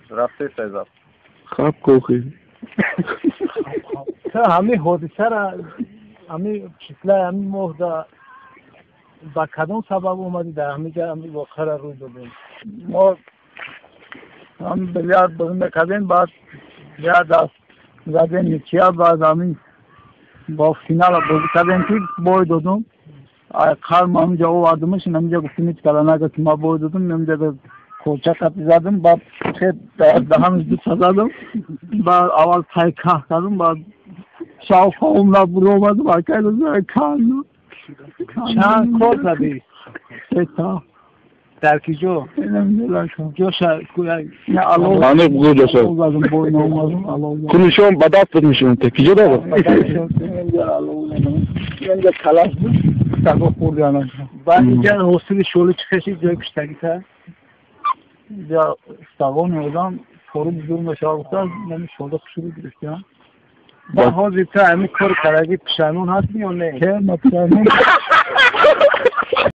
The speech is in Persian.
رفته سیزاب خواب کوخی همه حادثه را همه چطله همه مهده با کدام سبب اومدی در همه جا همه واقع را روی دادیم ما هم بلیارد بازی میکردیم بعد بیاد از زدیم نیچیا بعد همین با فینال بازی کردیم که بای دادم قرار ما همینجا آوردمش همینجا گفتیم هیچ کلا نگه که ما بای دادم همینجا به کوچه کتی زدم بعد خیلی در همین دوست زدم بعد اول پای که کردم بعد شاوخا اومد برو اومد و که دادم کارنو چند کار زدی؟ سه تا در کی جو؟ جو آنه بگو جسد کنشون بدست بود میشون تکیجه داره اینجا کلاس بود سگو خوردی آنه بعد اینجا حصول شوله چه کشید جای پشتگی تا؟ اینجا سگو نیوزم فرو بزرگ بشار بودن نمی شوله خشوری گرفتی با حاضر تا همین کار کرده پشانون هست یا نه؟ که مطمئنم